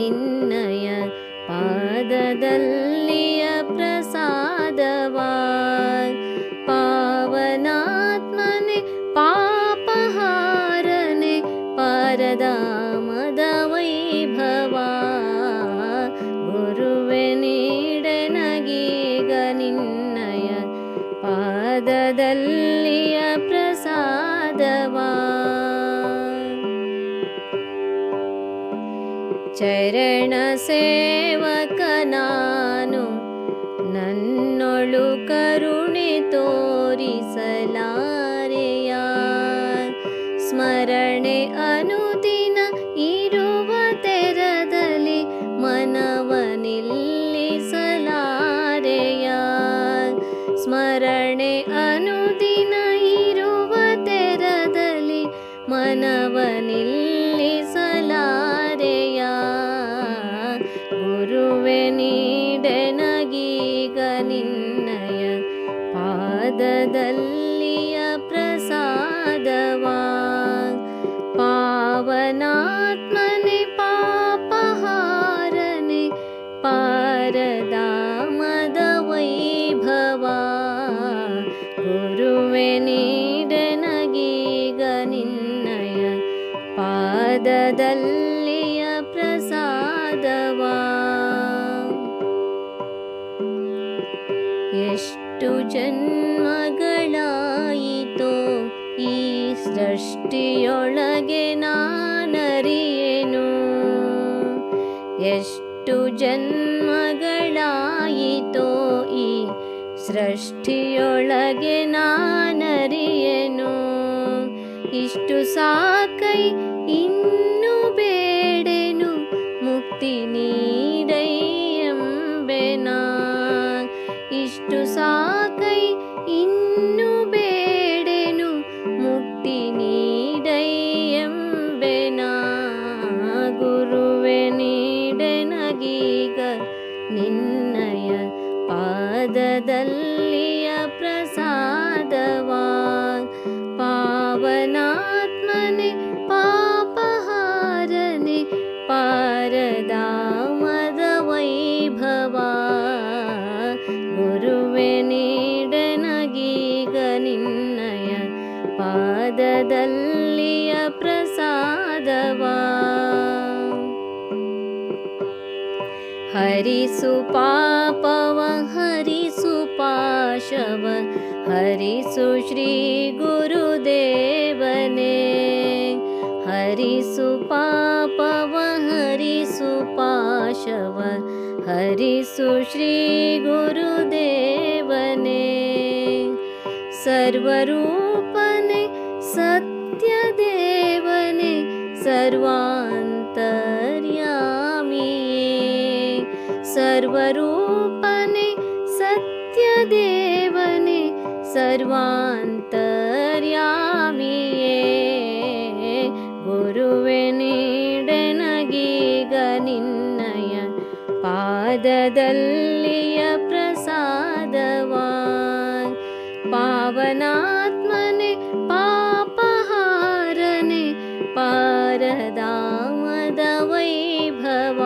ನಿನ್ನಯ ಪಾದದಲ್ಲಿಯ ಪ್ರಸಾದವಾ ಪಾವನಾತ್ಮನೆ ಪಾಪಹಾರನೆ ಪಾರಧಾಮದ ವೈಭವ ಗುರುವೆ ನೀಡೆನಗೀಗ ನಿನ್ನಯ ಪಾದದಲ್ಲಿಯ ಪ್ರಸಾದವಾ ಚರಣ ಸೇವಕ ನಾನು ನನ್ನೊಳು ಕರುಣೆ ತೋರಿಸಲಾರೆಯ ಸ್ಮರಣೆ ಅನುದಿನ ಇರುವ ತೆರದಲ್ಲಿ ಮನವ ನಿಲ್ಲಿಸಲಾರೆಯ ಸ್ಮರಣೆ ಅನುದಿನ ಇರುವ ತೆರದಲ್ಲಿ ಮನವ ನಿಲ್ಲಿಸಲಾರೆಯ ಗುರುವೆ ನೀಡೆನಗೀಗ ನಿನ್ನಯ ಪಾದದಲ್ಲಿಯ ಪ್ರಸಾದವಾ ಪಾವನಾತ್ಮನೆ ಪಾಪಹಾರನೆ ಪಾರಧಾಮದ ವೈಭವ ಗುರುವೆ ನೀಡೆನಗೀಗ ನಿನ್ನಯ ಪಾದದಲ್ಲಿಯ ಪ್ರಸಾದವಾ ಎಷ್ಟು ಜನ್ಮಗಳಾಯಿತೋ ಈ ಸೃಷ್ಟಿಯೊಳಗೆ ನಾನರಿಯೆನು ಎಷ್ಟು ಜನ್ಮಗಳಾಯಿತೋ ಈ ಸೃಷ್ಟಿಯೊಳಗೆ ನಾನರಿಯೆನು ಇಷ್ಟು ಸಾಕೈ ಇನ್ನು ಬೇಡೆನು ಮುಕ್ತಿ ನೀಡೈಯೆಂಬೆನಾ ಇಷ್ಟು ಸಾಕೈ ಇನ್ನು ಬೇಡೆನು ಮುಕ್ತಿ ನೀಡೈಯೆಂಬೆನಾ ಗುರುವೆ ನೀಡೆನಗೀಗ ನಿನ್ನಯ ಪಾದದಲ್ಲಿಯ ಪ್ರಸಾದವಾ ಪಾವನಾತ್ಮನೆ ಪಾಪಹಾರನೆ ಪಾರಧಾಮದ ವೈಭವ ಗುರುವೆ ನೀಡೆನಗೀಗ ನಿನ್ನಯ ಪಾದದಲ್ಲಿಯ ಪ್ರಸಾದವಾ ಹರಿಸು ಪಾಪವ ಹರಿಸು ಪಾಶವ ಹರಿಸು ಶ್ರೀ ಗುರುದೇವನೇ ಹರಿಸು ಪಾಪವ ಹರಿಸು ಪಾಶವ ಹರಿಸು ಶ್ರೀ ಗುರುದೇವನೇ ಸರ್ವರೂಪನೆ ಸತ್ಯದೇವನೇ ಸರ್ವಾಂತರ್ಯಾಮಿಯೇ ಸರ್ವರೂಪನೆ ಸತ್ಯದೇವನೇ ಸರ್ವಾಂತರ್ಯಾಮಿಯೇ ಗುರುವೆ ನೀಡೆನಗೀಗ ನಿನ್ನಯ ಪಾದದಲ್ಲಿಯ ಪ್ರಸಾದವಾ ಪಾವನಾತ್ಮನೆ ಪಾಪಹಾರನೆ ಪಾರಧಾಮದ ವೈಭವ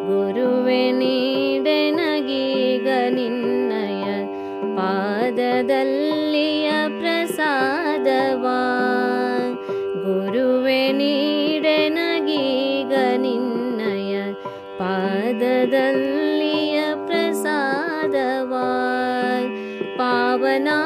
ಗುರುವೆ ನೀಡೆನಗೀಗ ನಿನ್ನಯ ಪಾದದಲ್ಲಿಯ ಪ್ರಸಾದವಾ ಗುರುವೆ ನೀಡೆನಗೀಗ ನಿನ್ನಯ ಪಾದದಲ್ಲಿಯ ಪ್ರಸಾದವಾ ಪಾವನಾ